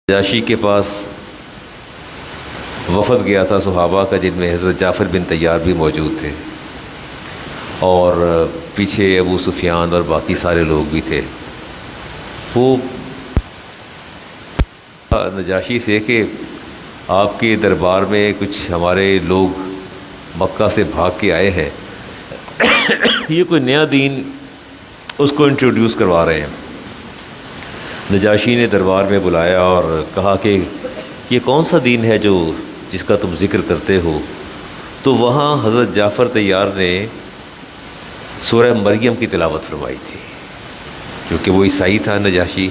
نجاشی کے پاس وفد گیا تھا صحابہ کا، جن میں حضرت جعفر بن طیار بھی موجود تھے اور پیچھے ابو سفیان اور باقی سارے لوگ بھی تھے۔ وہ نجاشی سے کہ آپ کے دربار میں کچھ ہمارے لوگ مکہ سے بھاگ کے آئے ہیں، یہ کوئی نیا دین اس کو انٹروڈیوس کروا رہے ہیں۔ نجاشی نے دربار میں بلایا اور کہا کہ یہ کون سا دین ہے جس کا تم ذکر کرتے ہو؟ تو وہاں حضرت جعفر طیار نے سورہ مریم کی تلاوت فرمائی تھی، کیونکہ وہ عیسائی تھا نجاشی۔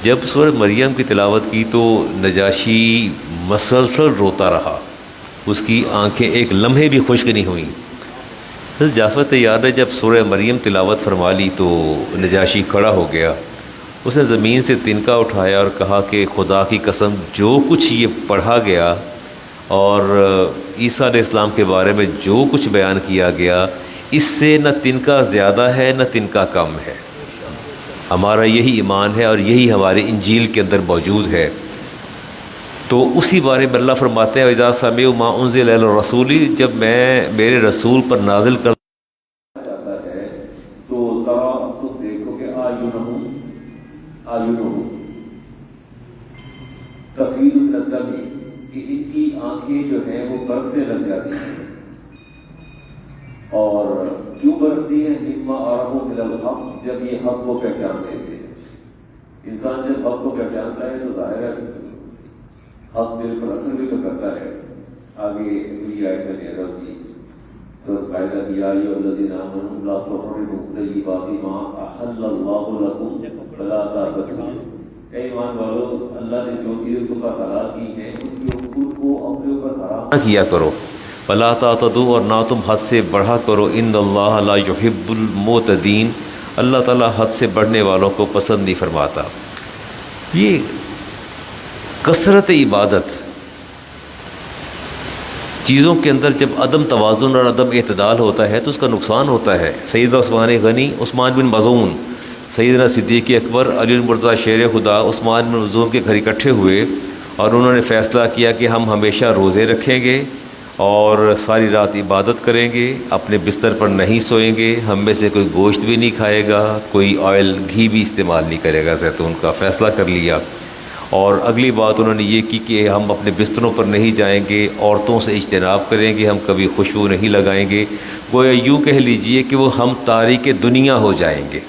جب سورہ مریم کی تلاوت کی تو نجاشی مسلسل روتا رہا، اس کی آنکھیں ایک لمحے بھی خشک نہیں ہوئیں۔ حضرت جعفر طیار نے جب سورہ مریم تلاوت فرما لی تو نجاشی کھڑا ہو گیا، اس نے زمین سے تنکا اٹھایا اور کہا کہ خدا کی قسم، جو کچھ یہ پڑھا گیا اور عیسیٰ علیہ السلام کے بارے میں جو کچھ بیان کیا گیا، اس سے نہ تنکا زیادہ ہے نہ تنکا کم ہے۔ ہمارا یہی ایمان ہے اور یہی ہمارے انجیل کے اندر موجود ہے۔ تو اسی بارے میں اللہ فرماتے ہیں وَإِذَا سَمِعُوا مَا أُنزِلَ إِلَى الرَّسُولِ، جب میں میرے رسول پر نازل کر جاتا ہے تو تم دیکھو کہ آیونہم تفیض من الدم، کہ ان کی آنکھیں جو ہیں وہ برسنے لگ جاتی ہیں۔ اور کیوں برستی ہیں؟ مما عرفوا من الحق، جب یہ حق کو پہچان لیتے ہیں۔ انسان جب حق کو پہچانتا ہے تو ظاہر ہے حق دل پر اثر بھی تو کرتا ہے۔ آگے اگلی آیت میں نظر کی سورۃ مائدہ کی یا ایھا الذین آمنوا لا تحرموا طیبات ما احل اللہ لکم ولا تعتدوا، اے ایمان والو، اللہ نے جو چیزیں تم پر حلال کی ہیں ان کو اپنے اوپر حرام نہ کیا کرو، ولا تعتدوا، اور نہ تم حد سے بڑھا کرو، ان اللہ لا یحب المعتدین، اللہ تعالیٰ حد سے بڑھنے والوں کو پسند نہیں فرماتا۔ یہ کثرت عبادت، چیزوں کے اندر جب عدم توازن اور عدم اعتدال ہوتا ہے تو اس کا نقصان ہوتا ہے۔ سیدنا عثمان غنی، عثمان بن مظعون، سیدنا صدیق اکبر، علی المرتضیٰ شیر خدا، عثمان بن مظعون کے گھر اکٹھے ہوئے اور انہوں نے فیصلہ کیا کہ ہم ہمیشہ روزے رکھیں گے اور ساری رات عبادت کریں گے، اپنے بستر پر نہیں سوئیں گے، ہم میں سے کوئی گوشت بھی نہیں کھائے گا، کوئی آئل گھی بھی استعمال نہیں کرے گا، زیتون کا فیصلہ کر لیا۔ اور اگلی بات انہوں نے یہ کی کہ ہم اپنے بستروں پر نہیں جائیں گے، عورتوں سے اجتناب کریں گے، ہم کبھی خوشبو نہیں لگائیں گے۔ گویا یوں کہہ لیجئے کہ وہ ہم تارک دنیا ہو جائیں گے،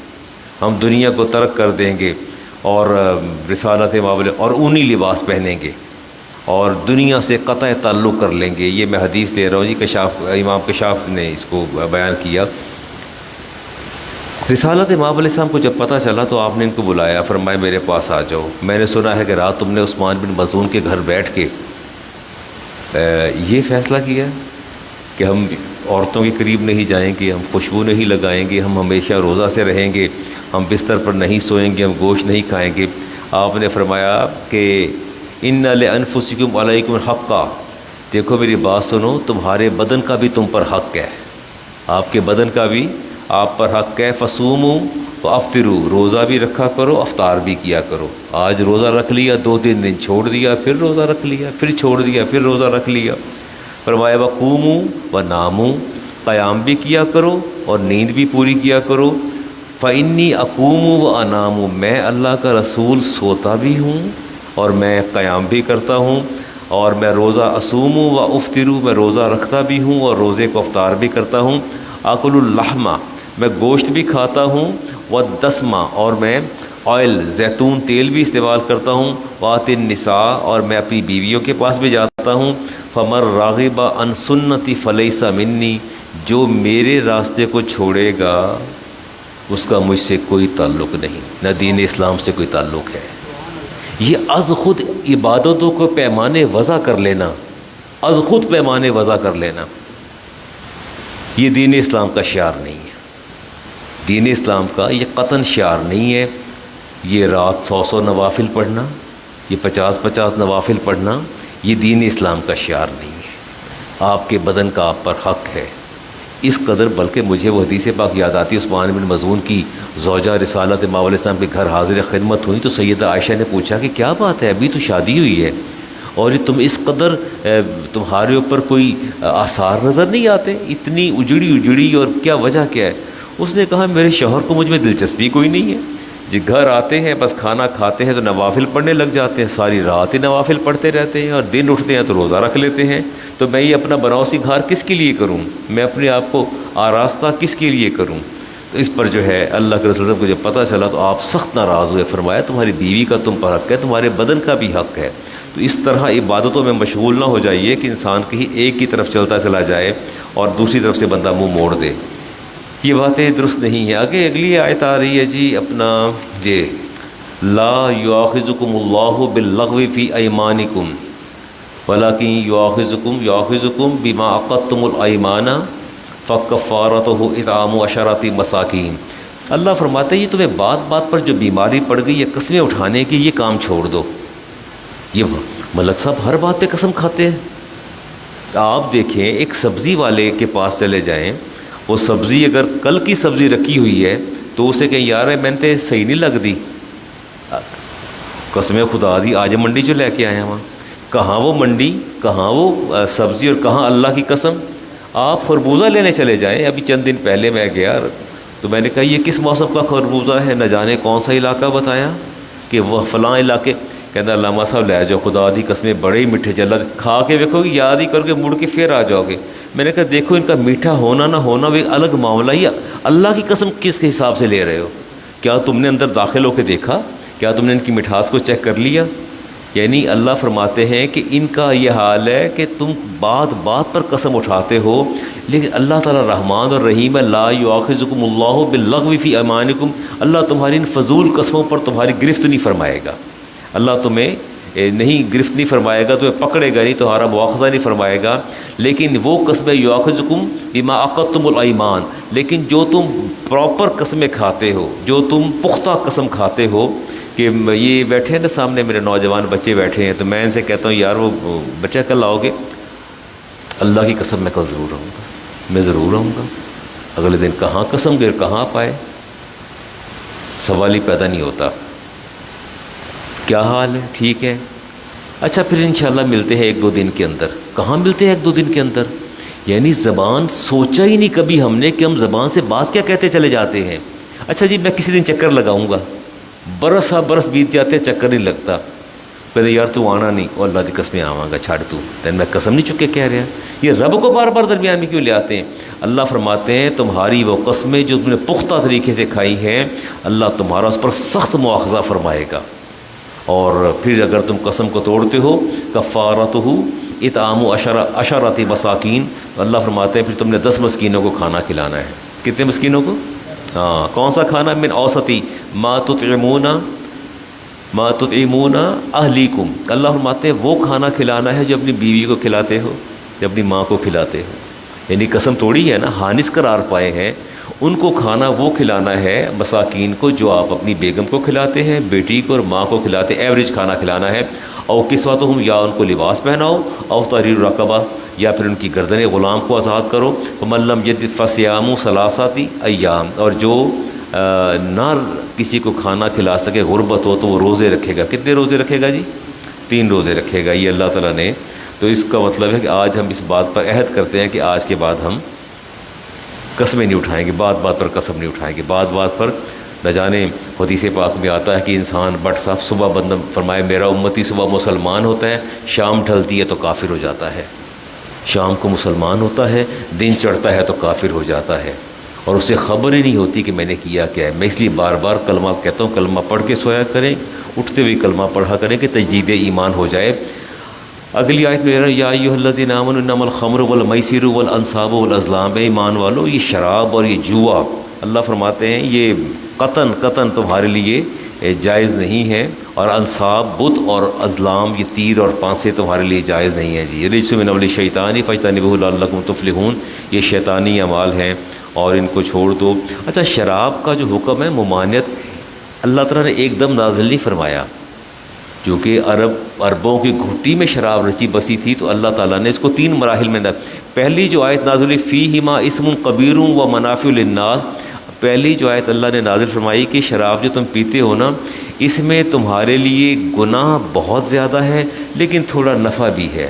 ہم دنیا کو ترک کر دیں گے اور رسالت معاملے اور اونی لباس پہنیں گے اور دنیا سے قطع تعلق کر لیں گے۔ یہ میں حدیث لے رہا ہوں جی، امام کشاف نے اس کو بیان کیا۔ رسالت امام علیہ السلام کو جب پتہ چلا تو آپ نے ان کو بلایا، فرمایا میرے پاس آ جاؤ، میں نے سنا ہے کہ رات تم نے عثمان بن مظعون کے گھر بیٹھ کے یہ فیصلہ کیا کہ ہم عورتوں کے قریب نہیں جائیں گے، ہم خوشبو نہیں لگائیں گے، ہم ہمیشہ روزہ سے رہیں گے، ہم بستر پر نہیں سوئیں گے، ہم گوشت نہیں کھائیں گے۔ آپ نے فرمایا کہ ان لانفسکم علیکم حقا، دیکھو میری بات سنو، تمہارے بدن کا بھی تم پر حق ہے، آپ کے بدن کا بھی آپ پر حق ہے۔ فصوموا وافطروا، روزہ بھی رکھا کرو، افطار بھی کیا کرو۔ آج روزہ رکھ لیا، 2-3 دن چھوڑ دیا، پھر روزہ رکھ لیا، پھر چھوڑ دیا، پھر روزہ رکھ لیا۔ فرمایا وقوموا وناموا، قیام بھی کیا کرو اور نیند بھی پوری کیا کرو۔ فإنی اقوم وانام، میں اللہ کا رسول سوتا بھی ہوں اور میں قیام بھی کرتا ہوں، اور میں روزہ اصوم و افطر، میں روزہ رکھتا بھی ہوں اور روزے کو افطار بھی کرتا ہوں۔ آکل اللحم، میں گوشت بھی کھاتا ہوں، والدسم، اور میں آئل زیتون تیل بھی استعمال کرتا ہوں، وآتی النساء، اور میں اپنی بیویوں کے پاس بھی جاتا ہوں۔ فمن راغب عن سنتی فلیس منی، جو میرے راستے کو چھوڑے گا اس کا مجھ سے کوئی تعلق نہیں، نہ دین اسلام سے کوئی تعلق ہے۔ یہ از خود عبادتوں کو پیمانے وضع کر لینا، از خود پیمانے وضع کر لینا، یہ دین اسلام کا شعار نہیں ہے۔ دین اسلام کا یہ قطعاً شعار نہیں ہے۔ یہ رات 100 نوافل پڑھنا، یہ 50 نوافل پڑھنا، یہ دین اسلام کا شعار نہیں ہے۔ آپ کے بدن کا آپ پر حق ہے، اس قدر، بلکہ مجھے وہ حدیث پاک یاد آتی ہے عثمان بن مظعون کی زوجہ رسالت ماؤ علیہ السلام کے گھر حاضر خدمت ہوئی تو سیدہ عائشہ نے پوچھا کہ کیا بات ہے، ابھی تو شادی ہوئی ہے اور یہ تم اس قدر تمہارے اوپر کوئی آثار نظر نہیں آتے، اتنی اجڑی اور کیا وجہ کیا ہے؟ اس نے کہا میرے شوہر کو مجھ میں دلچسپی کوئی نہیں ہے، جی گھر آتے ہیں بس کھانا کھاتے ہیں تو نوافل پڑھنے لگ جاتے ہیں، ساری رات ہی نوافل پڑھتے رہتے ہیں اور دن اٹھتے ہیں تو روزہ رکھ لیتے ہیں، تو میں یہ اپنا بناوسی گھر کس کے لیے کروں، میں اپنے آپ کو آراستہ کس کے لیے کروں؟ تو اس پر جو ہے اللہ کے رسول کو جب پتہ چلا تو آپ سخت ناراض ہوئے، فرمایا تمہاری بیوی کا تم پر حق ہے، تمہارے بدن کا بھی حق ہے، تو اس طرح عبادتوں میں مشغول نہ ہو جائیے کہ انسان کہیں ایک کی طرف چلتا چلا جائے اور دوسری طرف سے بندہ منہ موڑ دے، یہ باتیں درست نہیں ہیں۔ آگے اگلی آیت آ رہی ہے جی اپنا یہ لا یؤاخذکم اللہ باللغو فی ایمانکم ولکن یؤاخذکم بما عقدتم الایمان فکفارتہ اطعام عشرۃ مساکین۔ اللہ فرماتے ہیں یہ تمہیں بات بات پر جو بیماری پڑ گئی یا قسمیں اٹھانے کی، یہ کام چھوڑ دو۔ یہ ملک صاحب ہر بات پہ قسم کھاتے ہیں۔ آپ دیکھیں ایک سبزی والے کے پاس چلے جائیں، وہ سبزی اگر کل کی سبزی رکھی ہوئی ہے تو اسے کہیں یار میں نے صحیح نہیں لگ دی، قسم خدا دی آج منڈی جو لے کے آئے ہیں وہاں، کہاں وہ منڈی، کہاں وہ سبزی اور کہاں اللہ کی قسم۔ آپ خربوزہ لینے چلے جائیں، ابھی چند دن پہلے میں گیا تو میں نے کہا یہ کس موسم کا خربوزہ ہے، نہ جانے کون سا علاقہ بتایا کہ وہ فلاں علاقے، کہتا علامہ صاحب لے جاؤ خدا دی قسمیں بڑے ہی میٹھے، چلا کھا کے دیکھو گے یاد ہی کر کے مڑ کے پھر آ جاؤ گے۔ میں نے کہا دیکھو ان کا میٹھا ہونا نہ ہونا وہ ایک الگ معاملہ ہی، اللہ کی قسم کس کے حساب سے لے رہے ہو؟ کیا تم نے اندر داخل ہو کے دیکھا؟ کیا تم نے ان کی مٹھاس کو چیک کر لیا؟ یعنی اللہ فرماتے ہیں کہ ان کا یہ حال ہے کہ تم بات بات پر قسم اٹھاتے ہو، لیکن اللہ تعالیٰ رحمان اور رحیم ہے، لا یؤاخذکم اللہ باللغو فی ایمانکم، اللہ تمہاری ان فضول قسموں پر تمہاری گرفت نہیں فرمائے گا، اللہ تمہیں نہیں گرفت نہیں فرمائے گا، تمہیں پکڑے گا نہیں، تمہارا مواخذہ نہیں فرمائے گا، لیکن وہ قسمیں یؤاخذکم بما عقدتم الایمان، لیکن جو تم پراپر قسمیں کھاتے ہو، جو تم پختہ قسم کھاتے ہو، کہ یہ بیٹھے ہیں نا سامنے میرے نوجوان بچے بیٹھے ہیں تو میں ان سے کہتا ہوں یار وہ بچہ کل آؤ گے؟ اللہ کی قسم میں کل ضرور آؤں گا، میں ضرور آؤں گا۔ اگلے دن کہاں قسم گر کہاں پائے، سوال ہی پیدا نہیں ہوتا۔ کیا حال ہے؟ ٹھیک ہے، اچھا پھر انشاءاللہ ملتے ہیں ایک دو دن کے اندر۔ کہاں ملتے ہیں ایک دو دن کے اندر؟ یعنی زبان سوچا ہی نہیں کبھی ہم نے کہ ہم زبان سے بات کیا کہتے چلے جاتے ہیں۔ اچھا جی میں کسی دن چکر لگاؤں گا، برس برس بیت جاتے ہیں چکر نہیں لگتا، کہتے یار تو آنا نہیں، اور اللہ کی قسمیں آواں گا چھاڑ تو، تین میں قسم نہیں چکے کہہ رہا۔ یہ رب کو بار بار درمیان میں کیوں لے آتے ہیں؟ اللہ فرماتے ہیں تمہاری وہ قسمیں جو تم نے پختہ طریقے سے کھائی ہیں اللہ تمہارا اس پر سخت مواخذہ فرمائے گا، اور پھر اگر تم قسم کو توڑتے ہو کفارتہ اطعام عشرۃ مساکین، تو اللہ فرماتے ہیں پھر تم نے 10 مسکینوں کو کھانا کھلانا ہے۔ کتنے مسکینوں کو؟ ہاں، کون سا کھانا؟ من اوسطی ما تطعمون اہلیکم، اللہ فرماتے ہیں وہ کھانا کھلانا ہے جو اپنی بیوی کو کھلاتے ہو، جو اپنی ماں کو کھلاتے ہو، یعنی قسم توڑی ہے نا، ہانس قرار پائے ہیں، ان کو کھانا وہ کھلانا ہے مساکین کو جو آپ اپنی بیگم کو کھلاتے ہیں، بیٹی کو اور ماں کو کھلاتے ہیں، ایوریج کھانا کھلانا ہے۔ او کسوتہم، یا ان کو لباس پہناؤ، او تحریر رقبہ، یا پھر ان کی گردن غلام کو آزاد کرو، فمن لم یجد فصیام ثلاثۃ ایام، اور جو نہ کسی کو کھانا کھلا سکے، غربت ہو، تو وہ روزے رکھے گا۔ کتنے روزے رکھے گا جی؟ 3 روزے رکھے گا، یہ اللہ تعالیٰ نے۔ تو اس کا مطلب ہے کہ آج ہم اس بات پر عہد کرتے ہیں کہ آج کے بعد ہم قسمیں نہیں اٹھائیں گے، بات بات پر قسم نہیں اٹھائیں گے، بات بات پر نہ جانے حدیث پاک میں آتا ہے کہ انسان بٹ صاحب صبح بندہ فرمائے میرا امتی صبح مسلمان ہوتا ہے، شام ڈھلتی ہے تو کافر ہو جاتا ہے، شام کو مسلمان ہوتا ہے، دن چڑھتا ہے تو کافر ہو جاتا ہے، اور اسے خبر ہی نہیں ہوتی کہ میں نے کیا کیا ہے۔ میں اس لیے بار بار کلمہ کہتا ہوں، کلمہ پڑھ کے سویا کریں، اٹھتے ہوئے کلمہ پڑھا کریں کہ تجدید ایمان ہو جائے۔ اگلی آیت میں یا ایھا الذین آمنوا انما الخمر والمیسر والانصاب والازلام، اے ایمان والو یہ شراب اور یہ جوا، اللہ فرماتے ہیں یہ قطعاً تمہارے لیے جائز نہیں ہے، اور انصاب بت اور ازلام یہ تیر اور پانسے تمہارے لیے جائز نہیں ہیں جی۔ رجس من عمل الشیطان فاجتنبوہ لعلکم تفلحون، یہ شیطانی اعمال ہیں اور ان کو چھوڑ دو۔ اچھا شراب کا جو حکم ہے ممانعت اللہ تعالیٰ نے ایک دم نازل نہیں فرمایا، کیونکہ عربوں کی گھٹی میں شراب رچی بسی تھی، تو اللہ تعالیٰ نے اس کو 3 مراحل میں پہلی جو آیت نازل ہوئی فیہما اسم کبیر و منافع للناس، پہلی جو آیت اللہ نے نازل فرمائی کہ شراب جو تم پیتے ہو نا، اس میں تمہارے لیے گناہ بہت زیادہ ہے لیکن تھوڑا نفع بھی ہے،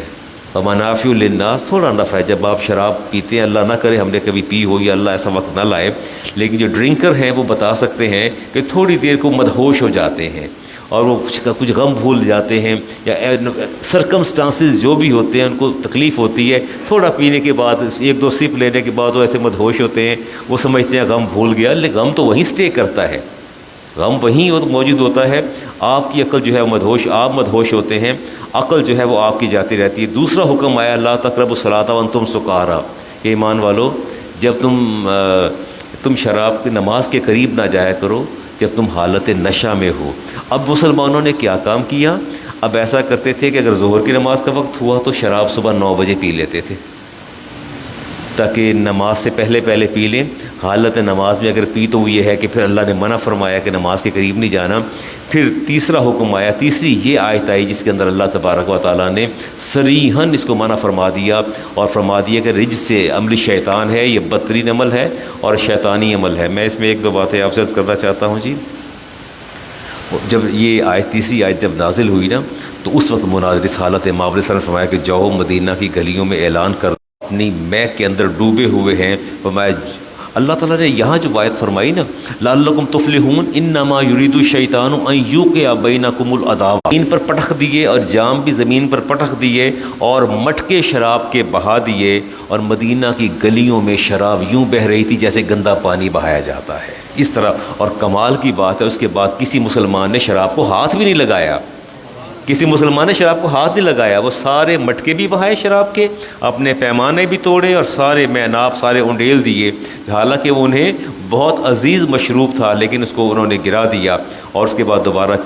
ومنافع للناس، تھوڑا نفع ہے۔ جب آپ شراب پیتے ہیں، اللہ نہ کرے ہم نے کبھی پی ہو یا اللہ ایسا وقت نہ لائے، لیکن جو ڈرنکر ہیں وہ بتا سکتے ہیں کہ تھوڑی دیر کو مدہوش ہو جاتے ہیں اور وہ کچھ غم بھول جاتے ہیں، یا سرکمسٹانسز جو بھی ہوتے ہیں ان کو تکلیف ہوتی ہے، تھوڑا پینے کے بعد ایک دو سپ لینے کے بعد وہ ایسے مدہوش ہوتے ہیں، وہ سمجھتے ہیں غم بھول گیا، لیکن غم تو وہیں سٹے کرتا ہے، غم وہیں موجود ہوتا ہے۔ آپ کی عقل جو ہے مدہوش، آپ مدہوش ہوتے ہیں، عقل جو ہے وہ آپ کی جاتی رہتی ہے۔ دوسرا حکم آیا لا تقربوا الصلاۃ وانتم سکارا، کہ ایمان والو جب تم شراب کی نماز کے قریب نہ جایا کرو جب تم حالت نشہ میں ہو۔ اب مسلمانوں نے کیا کام کیا؟ اب ایسا کرتے تھے کہ اگر ظہر کی نماز کا وقت ہوا تو شراب صبح 9 بجے پی لیتے تھے تاکہ نماز سے پہلے پی لیں۔ حالت نماز میں اگر پی تو وہ یہ ہے کہ پھر اللہ نے منع فرمایا کہ نماز کے قریب نہیں جانا۔ پھر تیسرا حکم آیا، تیسری یہ آیت آئی جس کے اندر اللہ تبارک و تعالیٰ نے صریحاً اس کو منع فرما دیا، اور فرما دیا کہ رجس سے عمل شیطان ہے، یہ بدترین عمل ہے اور شیطانی عمل ہے۔ میں اس میں ایک دو باتیں آپ سے عرض کرنا چاہتا ہوں جی۔ جب یہ آیت تیسری آیت جب نازل ہوئی نا تو اس وقت مناظر رسالت ماء علیہ السلام نے فرمایا کہ جاؤ مدینہ کی گلیوں میں اعلان کر، اپنی میک کے اندر ڈوبے ہوئے ہیں۔ فرمایا اللہ تعالیٰ نے یہاں جو آیت فرمائی نا لعلکم تفلحون انما یرید الشیطان ان یوقع بینکم العداوۃ، ان پر پٹخ دیے اور جام بھی زمین پر پٹخ دیے اور مٹکے شراب کے بہا دیے، اور مدینہ کی گلیوں میں شراب یوں بہہ رہی تھی جیسے گندا پانی بہایا جاتا ہے، اس طرح۔ اور کمال کی بات ہے اس کے بعد کسی مسلمان نے شراب کو ہاتھ بھی نہیں لگایا، کسی مسلمان نے شراب کو ہاتھ نہیں لگایا، وہ سارے مٹکے بھی بہائے شراب کے، اپنے پیمانے بھی توڑے اور سارے میناب سارے انڈیل دیے، حالانکہ وہ انہیں بہت عزیز مشروب تھا لیکن اس کو انہوں نے گرا دیا، اور اس کے بعد دوبارہ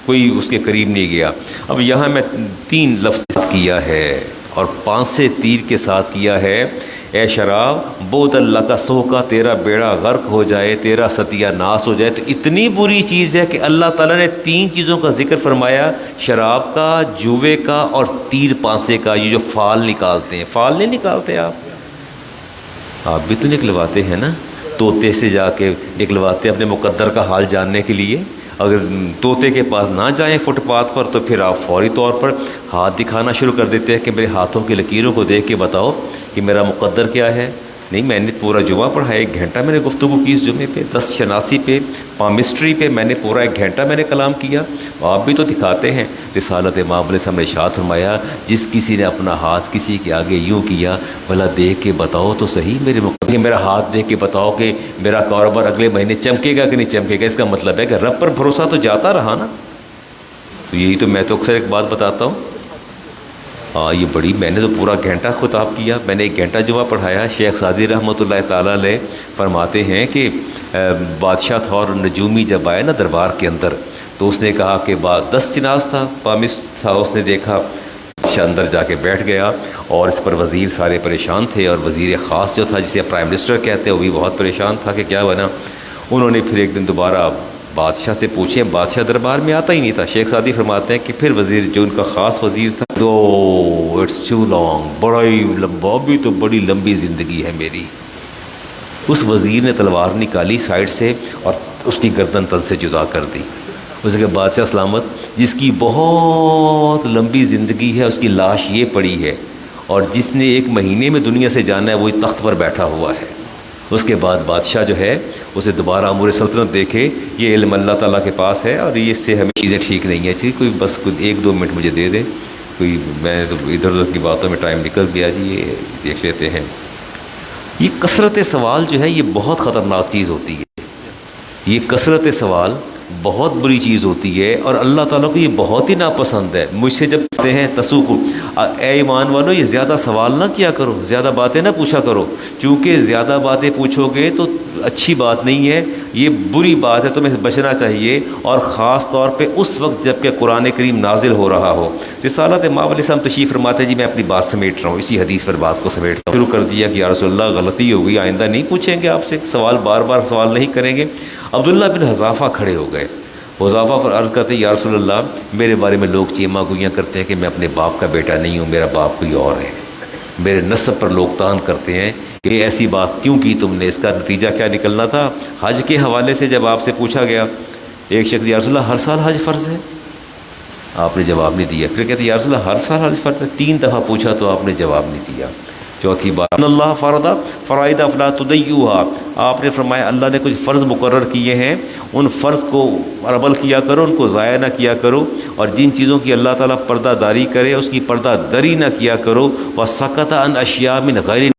کوئی اس کے قریب نہیں گیا۔ اب یہاں میں 3 لفظ کیا ہے اور 5 سے تیر کے ساتھ کیا ہے، اے شراب بہت اللہ کا سوکا تیرا بیڑا غرق ہو جائے، تیرا ستیہ ناس ہو جائے۔ تو اتنی بری چیز ہے کہ اللہ تعالیٰ نے 3 چیزوں کا ذکر فرمایا، شراب کا، جوے کا اور تیر پانسے کا، یہ جو فال نکالتے ہیں۔ فال نہیں نکالتے آپ بھی تو نکلواتے ہیں نا، طوطے سے جا کے نکلواتے ہیں اپنے مقدر کا حال جاننے کے لیے۔ اگر طوطے کے پاس نہ جائیں فٹ پاتھ پر تو پھر آپ فوری طور پر ہاتھ دکھانا شروع کر دیتے ہیں کہ میرے ہاتھوں کی لکیروں کو دیکھ کے بتاؤ کہ میرا مقدر کیا ہے۔ نہیں، میں نے پورا جمعہ پڑھا، 1 گھنٹہ میں نے گفتگو کی اس جمعے پہ، 10 شناسی پہ، پامسٹری پہ میں نے پورا 1 گھنٹہ میں نے کلام کیا۔ آپ بھی تو دکھاتے ہیں۔ رسالت ماء علیہ السلام نے ارشاد فرمایا جس کسی نے اپنا ہاتھ کسی کے آگے یوں کیا، بھلا دیکھ کے بتاؤ تو صحیح میرے مقدر، میرا ہاتھ دیکھ کے بتاؤ کہ میرا کاروبار اگلے مہینے چمکے گا کہ نہیں چمکے گا۔ اس کا مطلب ہے کہ رب پر بھروسہ تو جاتا رہا نا۔ تو یہی تو میں تو اکثر ایک بات بتاتا ہوں، یہ بڑی، میں نے تو پورا گھنٹہ خطاب کیا، میں نے 1 گھنٹہ جمعہ پڑھایا۔ شیخ سعدی رحمۃ اللہ تعالیٰ علیہ فرماتے ہیں کہ بادشاہ تھا اور نجومی جب آئے نا دربار کے اندر تو اس نے کہا کہ 10 چناز تھا، پامس تھا، اس نے دیکھا، بادشاہ اندر جا کے بیٹھ گیا اور اس پر وزیر سارے پریشان تھے، اور وزیر خاص جو تھا جسے پرائم منسٹر کہتے ہیں وہ بھی بہت پریشان تھا کہ کیا بنا۔ انہوں نے پھر ایک دن دوبارہ بادشاہ سے پوچھیں، بادشاہ دربار میں آتا ہی نہیں تھا۔ شیخ سعدی فرماتے ہیں کہ پھر وزیر جو ان کا خاص وزیر تھا، تو اٹس ٹو لانگ، بڑا ہی لمبا، بھی تو بڑی لمبی زندگی ہے میری۔ اس وزیر نے تلوار نکالی سائڈ سے اور اس کی گردن تن سے جدا کر دی۔ اس کے بادشاہ سلامت جس کی بہت لمبی زندگی ہے، اس کی لاش یہ پڑی ہے، اور جس نے 1 مہینے میں دنیا سے جانا ہے وہی تخت پر بیٹھا ہوا ہے۔ اس کے بعد بادشاہ جو ہے اسے دوبارہ امور سلطنت دیکھے، یہ علم اللہ تعالیٰ کے پاس ہے اور اس سے ہمیں چیزیں ٹھیک نہیں ہیں، ٹھیک، کوئی بس 1-2 منٹ مجھے دے دے، کوئی میں تو ادھر ادھر کی باتوں میں ٹائم نکل گیا جی، یہ دیکھ لیتے ہیں۔ یہ کثرت سوال جو ہے یہ بہت خطرناک چیز ہوتی ہے، یہ کثرت سوال بہت بری چیز ہوتی ہے، اور اللہ تعالیٰ کو یہ بہت ہی ناپسند ہے۔ مجھ سے جب کہتے ہیں تسوق، اے ایمان والو یہ زیادہ سوال نہ کیا کرو، زیادہ باتیں نہ پوچھا کرو، چونکہ زیادہ باتیں پوچھو گے تو اچھی بات نہیں ہے، یہ بری بات ہے، تمہیں بچنا چاہیے، اور خاص طور پہ اس وقت جب کہ قرآن کریم نازل ہو رہا ہو۔ رسالت ماء علیہ السلام تشریف فرماتے جی میں اپنی بات سمیٹ رہا ہوں، اسی حدیث پر بات کو سمیٹتا ہوں۔ شروع کر دیا کہ یا رسول اللہ غلطی ہو گئی، آئندہ نہیں پوچھیں گے آپ سے سوال، بار بار سوال نہیں کریں گے۔ عبداللہ بن حذافہ کھڑے ہو گئے، حذافہ پر عرض کرتے یا رسول اللہ میرے بارے میں لوگ چیما گوئیاں کرتے ہیں کہ میں اپنے باپ کا بیٹا نہیں ہوں، میرا باپ کوئی اور ہے۔ میرے نسب پر لوگ طعن کرتے ہیں کہ ایسی بات کیوں کی تم نے، اس کا نتیجہ کیا نکلنا تھا۔ حج کے حوالے سے جب آپ سے پوچھا گیا، ایک شخص یا رسول اللہ ہر سال حج فرض ہے، آپ نے جواب نہیں دیا۔ پھر کہتے یا رسول اللہ ہر سال حج فرض ہے، 3 دفعہ پوچھا تو آپ نے جواب نہیں دیا۔ چوتھی بار ان اللہ فرض فرائض فلا تضيعوها، آپ نے فرمایا اللہ نے کچھ فرض مقرر کیے ہیں، ان فرض کو عمل کیا کرو، ان کو ضائع نہ کیا کرو، اور جن چیزوں کی اللہ تعالیٰ پردہ داری کرے اس کی پردہ دری نہ کیا کرو۔ وسکت عن اشیاء من غیر